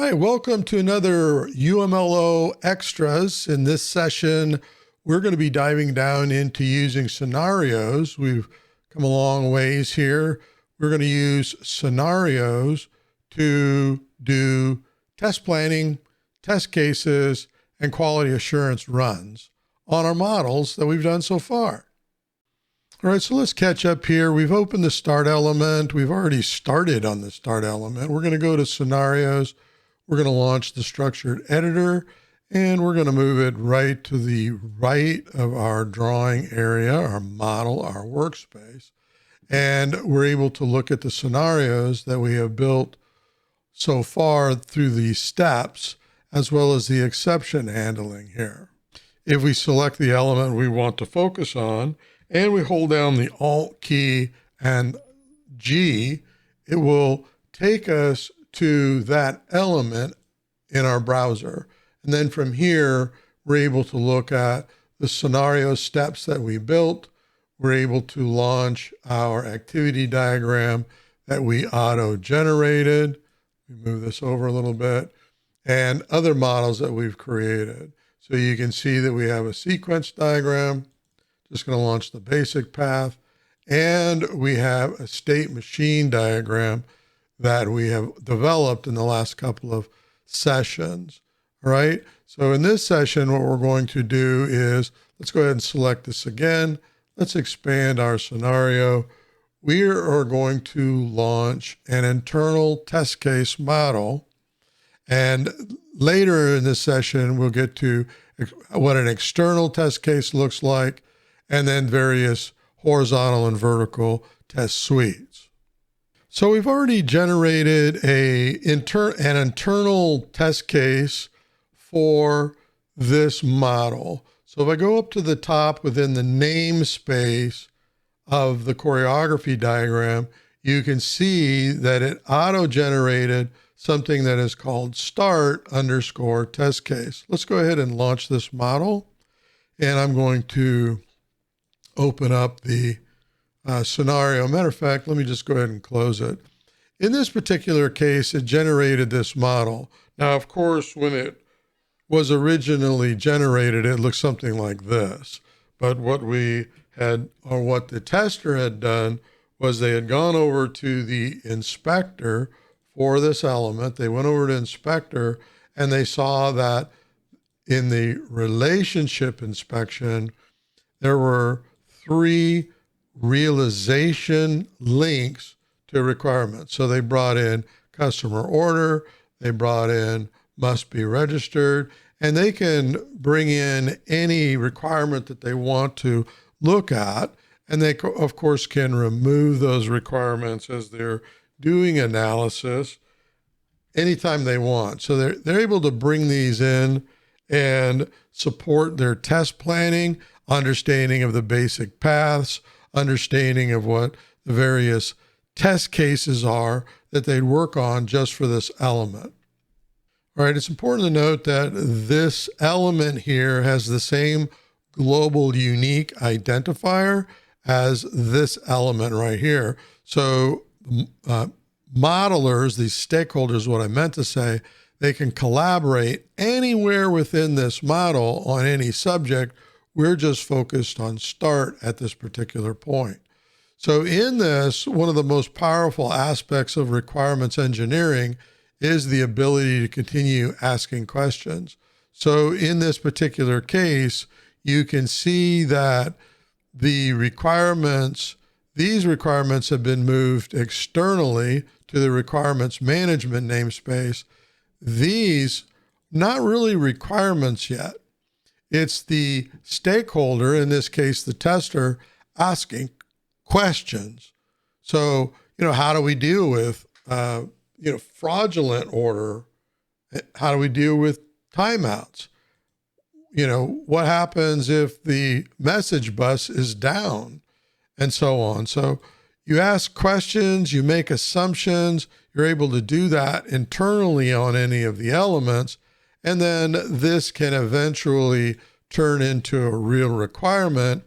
right, welcome to another UMLO Extras. In this session, we're going to be diving down into using scenarios. We've come a long ways here. We're going to use scenarios to do test planning, test cases, and quality assurance runs on our models that we've done so far. All right, so let's catch up here. We've opened the start element. We've already started on the start element. We're going to go to scenarios. We're going to launch the structured editor, and we're going to move it right to the right of our drawing area, our model, our workspace. And we're able to look at the scenarios that we have built so far through these steps, as well as the exception handling here. If we select the element we want to focus on, and we hold down the Alt key and G, it will take us to that element in our browser. And then from here, we're able to look at the scenario steps that we built. We're able to launch our activity diagram that we auto-generated. We move this over a little bit, and other models that we've created. So you can see that we have a sequence diagram. Just going to launch the basic path, and we have a state machine diagram that we have developed in the last couple of sessions. All right, so in this session, what we're going to do is, let's go ahead and select this again. Let's expand our scenario. We are going to launch an internal test case model, and later in this session, we'll get to what an external test case looks like, and then various horizontal and vertical test suites. So we've already generated an internal test case for this model. So if I go up to the top within the namespace of the choreography diagram, you can see that it auto-generated something that is called start_test case. Let's go ahead and launch this model. And I'm going to open up the scenario. Matter of fact, let me just go ahead and close it. In this particular case, it generated this model. Now, of course, when it was originally generated, it looked something like this. But what we had, or what the tester had done, was they had gone over to the inspector for this element. They went over to inspector, and they saw that in the relationship inspection, there were 3 realization links to requirements. So they brought in customer order, they brought in must be registered, and they can bring in any requirement that they want to look at. And they, of course, can remove those requirements as they're doing analysis anytime they want. So they're able to bring these in and support their test planning, understanding of the basic paths, understanding of what the various test cases are that they'd work on just for this element. All right, it's important to note that this element here has the same global unique identifier as this element right here. So modelers, these stakeholders, what I meant to say, they can collaborate anywhere within this model on any subject. We're just focused on start at this particular point. So in this, one of the most powerful aspects of requirements engineering is the ability to continue asking questions. So in this particular case, you can see that the requirements, these requirements have been moved externally to the requirements management namespace. These, not really requirements yet. It's the stakeholder, in this case, the tester, asking questions. So, how do we deal with, fraudulent order? How do we deal with timeouts? What happens if the message bus is down, and so on. So you ask questions, you make assumptions, you're able to do that internally on any of the elements. And then this can eventually turn into a real requirement.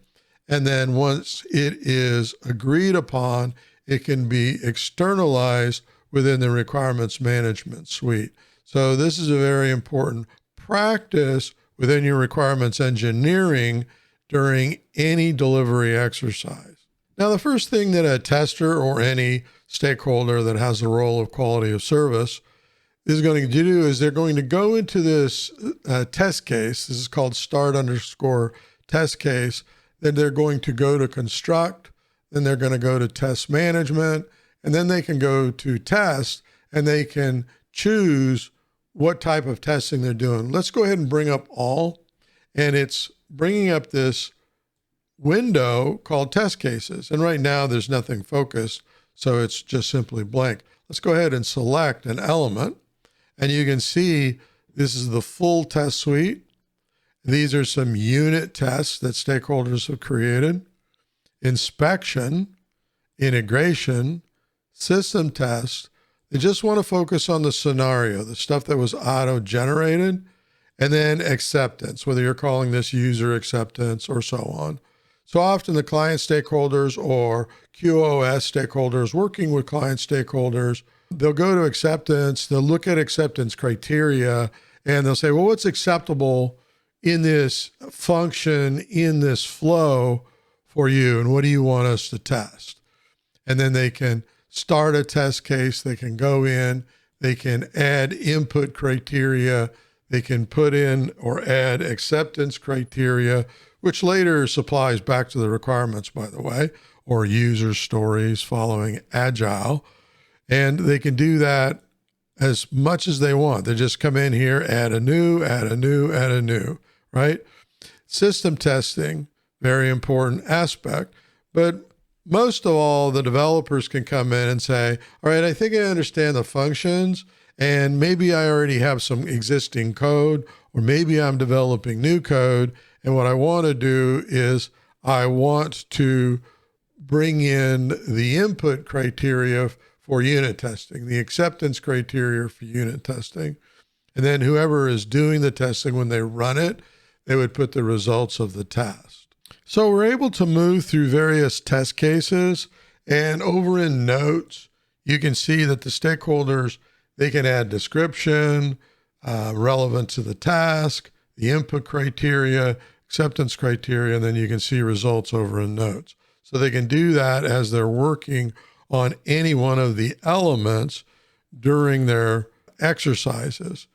And then once it is agreed upon, it can be externalized within the requirements management suite. So this is a very important practice within your requirements engineering during any delivery exercise. Now, the first thing that a tester or any stakeholder that has the role of quality of service is going to do is they're going to go into this test case. This is called start_test case. Then they're going to go to construct. Then they're going to go to test management. And then they can go to test and they can choose what type of testing they're doing. Let's go ahead and bring up all. And it's bringing up this window called test cases. And right now there's nothing focused, so it's just simply blank. Let's go ahead and select an element. And you can see this is the full test suite. These are some unit tests that stakeholders have created. Inspection, integration, system test. They just want to focus on the scenario, the stuff that was auto-generated, and then acceptance, whether you're calling this user acceptance or so on. So often the client stakeholders or QoS stakeholders working with client stakeholders, they'll go to acceptance, they'll look at acceptance criteria, and they'll say, well, what's acceptable in this function, in this flow for you, and what do you want us to test? And then they can start a test case, they can go in, they can add input criteria, they can put in or add acceptance criteria, which later supplies back to the requirements, by the way, or user stories following Agile. And they can do that as much as they want. They just come in here, add a new, right? System testing, very important aspect. But most of all, the developers can come in and say, all right, I think I understand the functions, and maybe I already have some existing code, or maybe I'm developing new code. And what I want to do is I want to bring in the input criteria for unit testing, the acceptance criteria for unit testing. And then whoever is doing the testing, when they run it, they would put the results of the test. So we're able to move through various test cases, and over in notes, you can see that the stakeholders, they can add description, relevant to the task, the input criteria, acceptance criteria, and then you can see results over in notes. So they can do that as they're working on any one of the elements during their exercises.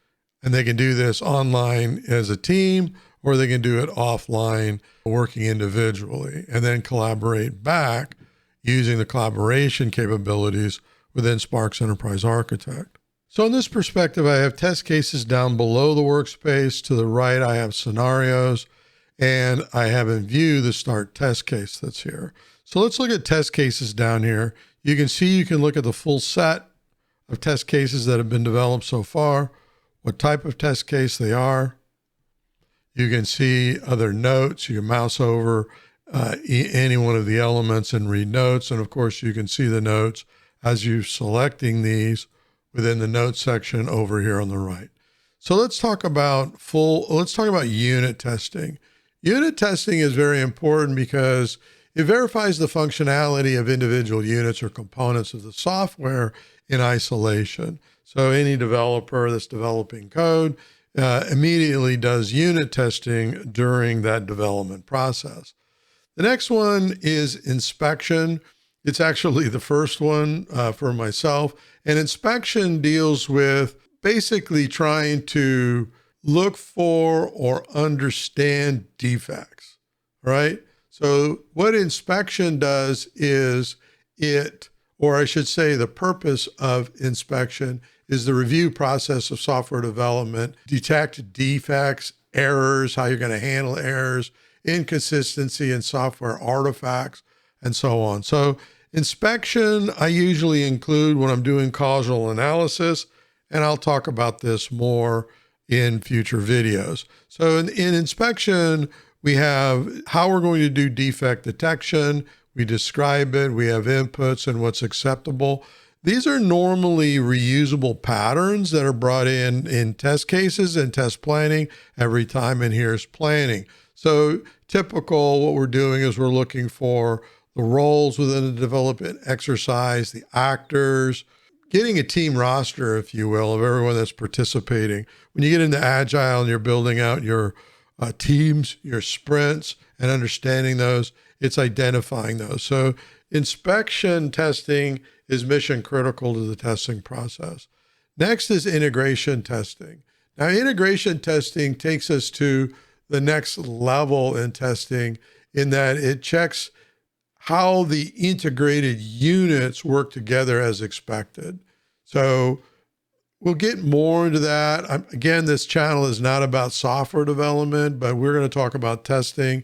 And they can do this online as a team, or they can do it offline, working individually, and then collaborate back using the collaboration capabilities within Spark's Enterprise Architect. So in this perspective, I have test cases down below the workspace. To the right, I have scenarios, and I have in view the start test case that's here. So let's look at test cases down here. You can see you can look at the full set of test cases that have been developed so far, what type of test case they are. You can see other notes. You can mouse over any one of the elements and read notes. And of course, you can see the notes as you're selecting these within the notes section over here on the right. So let's talk about unit testing. Unit testing is very important because it verifies the functionality of individual units or components of the software in isolation. So any developer that's developing code immediately does unit testing during that development process. The next one is inspection. It's actually the first one for myself. And inspection deals with basically trying to look for or understand defects, right? So what inspection does is the purpose of inspection is the review process of software development, detect defects, errors, how you're going to handle errors, inconsistency in software artifacts, and so on. So inspection, I usually include when I'm doing causal analysis, and I'll talk about this more in future videos. So in inspection, we have how we're going to do defect detection. We describe it, we have inputs and what's acceptable. These are normally reusable patterns that are brought in test cases and test planning every time, and here's planning. So typical, what we're doing is we're looking for the roles within the development exercise, the actors, getting a team roster, if you will, of everyone that's participating. When you get into Agile and you're building out your teams, your sprints, and understanding those, it's identifying those. So inspection testing is mission critical to the testing process. Next is integration testing. Now, integration testing takes us to the next level in testing in that it checks how the integrated units work together as expected. So we'll get more into that. Again, this channel is not about software development, but we're going to talk about testing.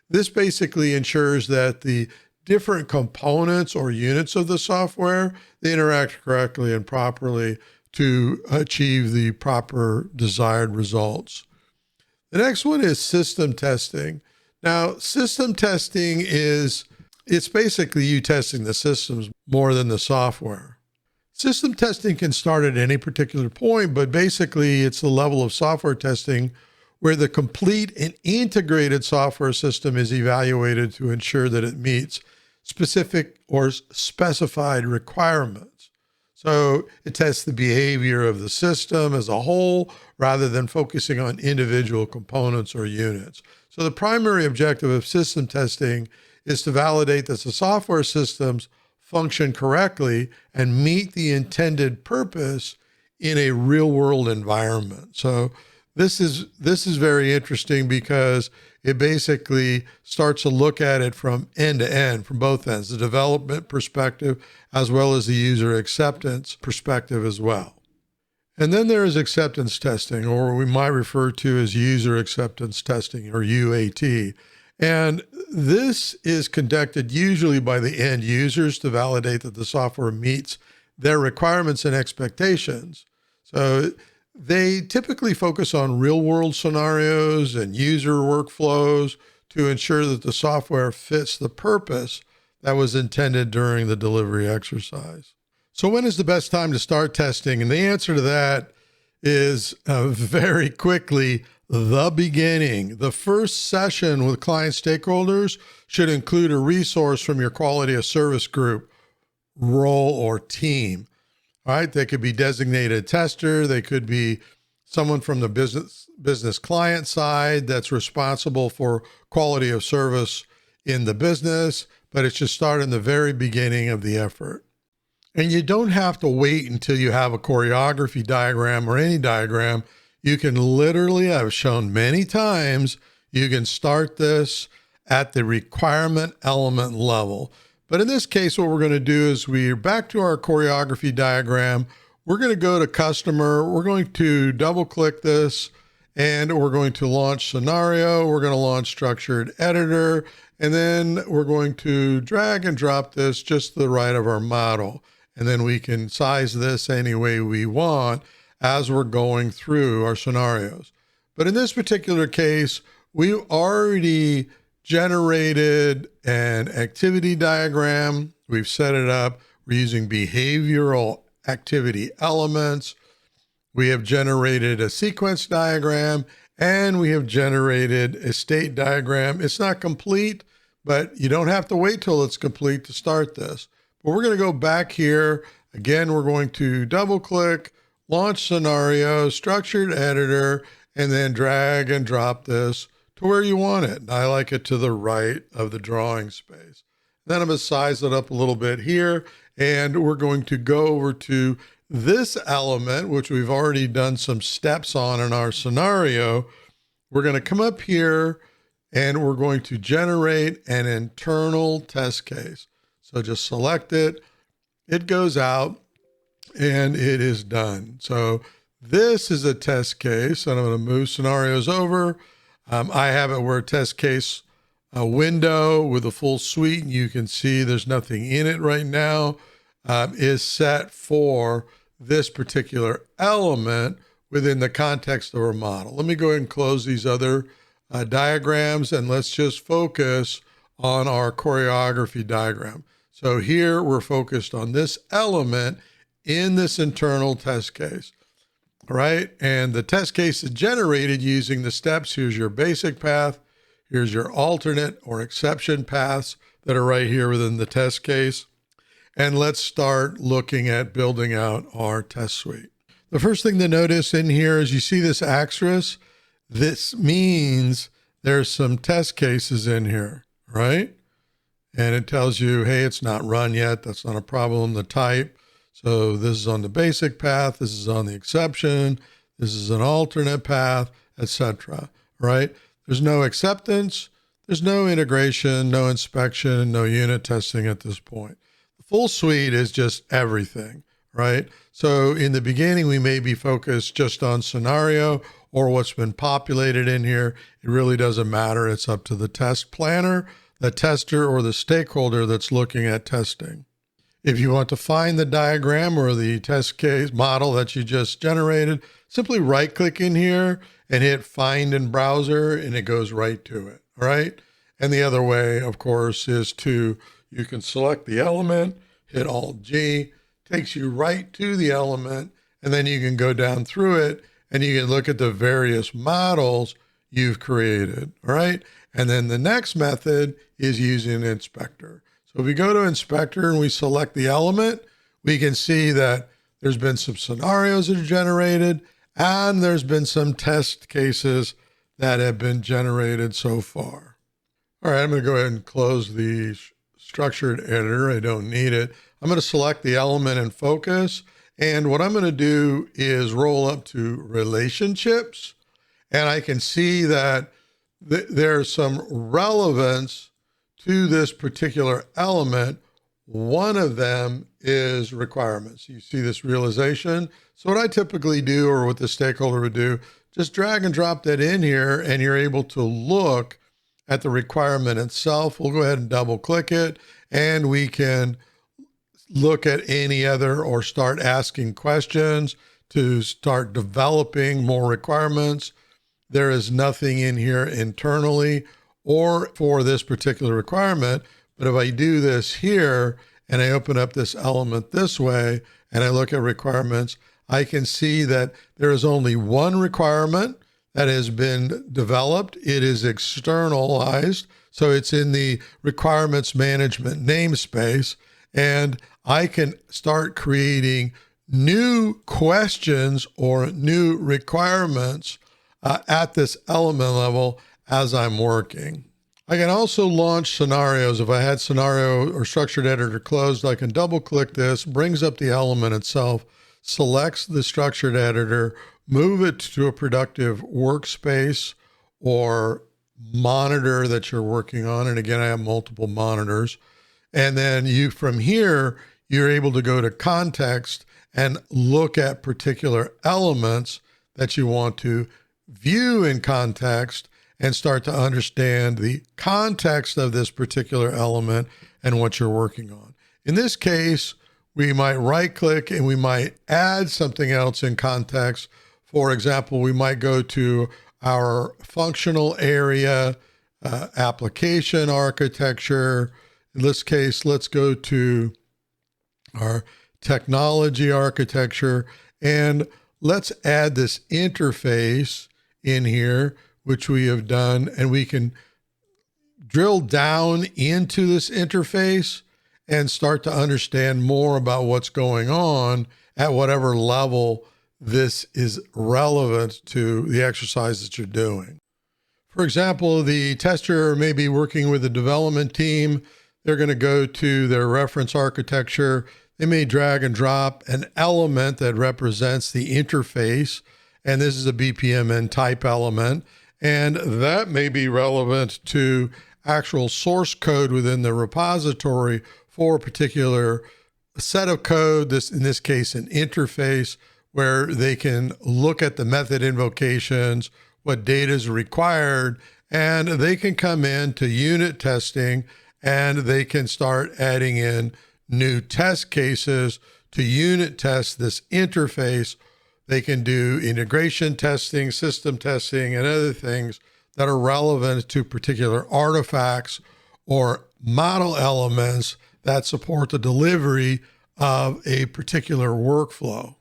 This basically ensures that the different components or units of the software, they interact correctly and properly to achieve the proper desired results. The next one is system testing. Now, system testing it's basically you testing the systems more than the software. System testing can start at any particular point, but basically it's the level of software testing where the complete and integrated software system is evaluated to ensure that it meets specific or specified requirements. So it tests the behavior of the system as a whole rather than focusing on individual components or units. So the primary objective of system testing is to validate that the software systems function correctly and meet the intended purpose in a real-world environment. So this is very interesting because it basically starts to look at it from end to end, from both ends, the development perspective as well as the user acceptance perspective as well. And then there is acceptance testing, or we might refer to as user acceptance testing, or UAT. And this is conducted usually by the end users to validate that the software meets their requirements and expectations. So they typically focus on real-world scenarios and user workflows to ensure that the software fits the purpose that was intended during the delivery exercise. So when is the best time to start testing? And the answer to that is very quickly the beginning. The first session with client stakeholders should include a resource from your quality of service group, role, or team. All right, they could be designated tester. They could be someone from the business client side that's responsible for quality of service in the business, but it should start in the very beginning of the effort. And you don't have to wait until you have a choreography diagram or any diagram. You can literally, I've shown many times, you can start this at the requirement element level. But in this case, what we're going to do is we're back to our choreography diagram. We're going to go to customer. We're going to double click this and we're going to launch scenario. We're going to launch structured editor. And then we're going to drag and drop this just to the right of our model. And then we can size this any way we want as we're going through our scenarios. But in this particular case, we already generated an activity diagram. We've set it up. We're using behavioral activity elements. We have generated a sequence diagram and we have generated a state diagram. It's not complete, but you don't have to wait till it's complete to start this. But we're going to go back here. Again, we're going to double click, launch scenario, structured editor, and then drag and drop this to where you want it. And I like it to the right of the drawing space. Then I'm going to size it up a little bit here. And we're going to go over to this element, which we've already done some steps on in our scenario. We're going to come up here and we're going to generate an internal test case. So just select it, it goes out, and it is done. So this is a test case, and I'm going to move scenarios over. I have it where test case window with a full suite, and you can see there's nothing in it right now, is set for this particular element within the context of our model. Let me go ahead and close these other diagrams, and let's just focus on our choreography diagram. So here we're focused on this element in this internal test case. All right, and the test case is generated using the steps. Here's your basic path. Here's your alternate or exception paths that are right here within the test case. And let's start looking at building out our test suite. The first thing to notice in here is you see this EXTRAS. This means there's some test cases in here, right? And it tells you, hey, it's not run yet. That's not a problem. The type. So this is on the basic path. This is on the exception. This is an alternate path, etc. Right? There's no acceptance. There's no integration, no inspection, no unit testing at this point. The full suite is just everything, right? So in the beginning, we may be focused just on scenario or what's been populated in here. It really doesn't matter. It's up to the test planner, the tester, or the stakeholder that's looking at testing. If you want to find the diagram or the test case model that you just generated, simply right-click in here and hit Find in Browser, and it goes right to it, all right? And the other way, of course, is you can select the element, hit Alt-G, takes you right to the element, and then you can go down through it, and you can look at the various models you've created, all right? And then the next method is using Inspector. So if we go to Inspector and we select the element, we can see that there's been some scenarios that are generated, and there's been some test cases that have been generated so far. All right, I'm going to go ahead and close the structured editor. I don't need it. I'm going to select the element and focus. And what I'm going to do is roll up to relationships. And I can see that there's some relevance to this particular element. One of them is requirements. You see this realization. So what I typically do, or what the stakeholder would do, just drag and drop that in here, and you're able to look at the requirement itself. We'll go ahead and double click it, and we can look at any other or start asking questions to start developing more requirements. There is nothing in here internally or for this particular requirement. But if I do this here and I open up this element this way and I look at requirements, I can see that there is only one requirement that has been developed. It is externalized. So it's in the requirements management namespace. And I can start creating new questions or new requirements at this element level as I'm working. I can also launch scenarios. If I had scenario or structured editor closed, I can double click this, brings up the element itself, selects the structured editor, move it to a productive workspace or monitor that you're working on. And again, I have multiple monitors. And then from here, you're able to go to context and look at particular elements that you want to view in context and start to understand the context of this particular element and what you're working on. In this case, we might right click and we might add something else in context. For example, we might go to our functional area, application architecture. In this case, let's go to our technology architecture, and let's add this interface in here, which we have done, and we can drill down into this interface and start to understand more about what's going on at whatever level this is relevant to the exercise that you're doing. For example, the tester may be working with the development team. They're going to go to their reference architecture. They may drag and drop an element that represents the interface, and this is a BPMN type element, and that may be relevant to actual source code within the repository for a particular set of code, in this case, an interface, where they can look at the method invocations, what data is required, and they can come in to unit testing, and they can start adding in new test cases to unit test this interface. They can do integration testing, system testing, and other things that are relevant to particular artifacts or model elements that support the delivery of a particular workflow.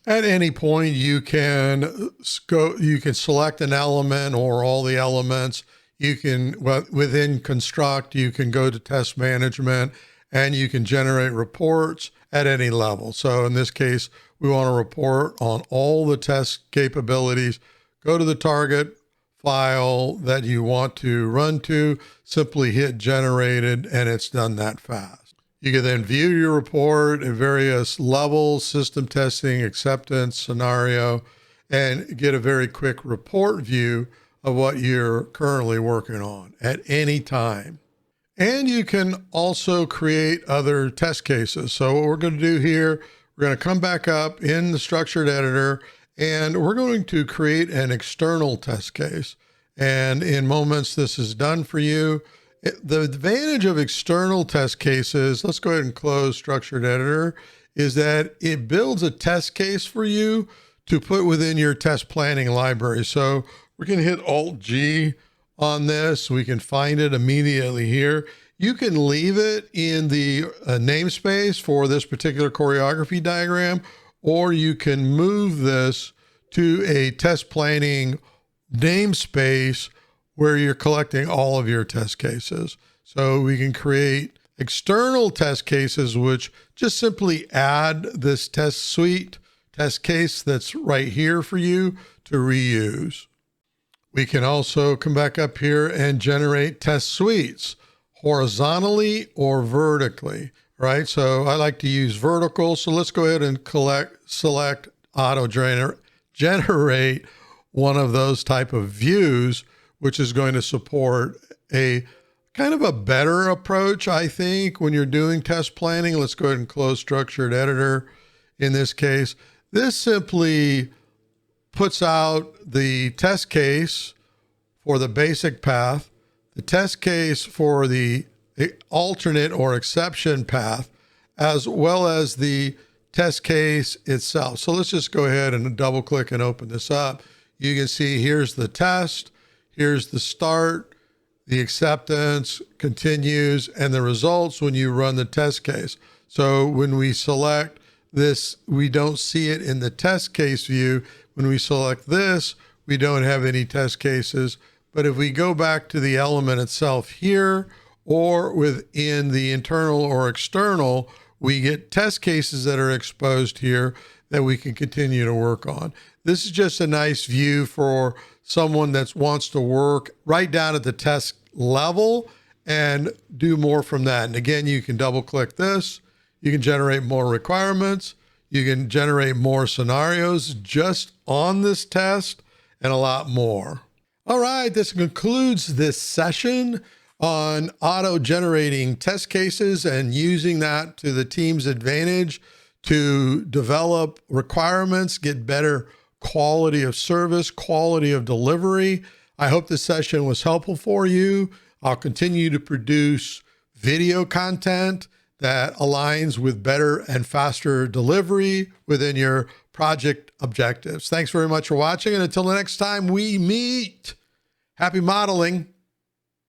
At any point, you can select an element or all the elements. You can, within Construct, you can go to test management and you can generate reports at any level. So in this case, we want to report on all the test capabilities. Go to the target file that you want to run to, simply hit generated, and it's done that fast. You can then view your report at various levels, system testing, acceptance, scenario, and get a very quick report view of what you're currently working on at any time. And you can also create other test cases. So what we're going to do here, we're going to come back up in the structured editor, and we're going to create an external test case. And in moments, this is done for you. The advantage of external test cases, let's go ahead and close structured editor, is that it builds a test case for you to put within your test planning library. So we can hit Alt-G on this. We can find it immediately here. You can leave it in the namespace for this particular choreography diagram, or you can move this to a test planning namespace where you're collecting all of your test cases. So we can create external test cases, which just simply add this test suite, test case that's right here for you to reuse. We can also come back up here and generate test suites horizontally or vertically, right? So I like to use vertical. So let's go ahead and select auto generate one of those type of views, which is going to support a kind of a better approach, I think, when you're doing test planning. Let's go ahead and close structured editor. In this case, this simply puts out the test case for the basic path, the test case for the alternate or exception path, as well as the test case itself. So let's just go ahead and double click and open this up. You can see here's the test, here's the start, the acceptance, continues, and the results when you run the test case. So when we select this, we don't see it in the test case view. When we select this, we don't have any test cases. But if we go back to the element itself here, or within the internal or external, we get test cases that are exposed here that we can continue to work on. This is just a nice view for someone that wants to work right down at the test level and do more from that. And again, you can double click this. You can generate more requirements. You can generate more scenarios just on this test and a lot more. All right, this concludes this session on auto-generating test cases and using that to the team's advantage to develop requirements, get better quality of service, quality of delivery. I hope this session was helpful for you. I'll continue to produce video content that aligns with better and faster delivery within your project objectives. Thanks very much for watching, and until the next time we meet, happy modeling.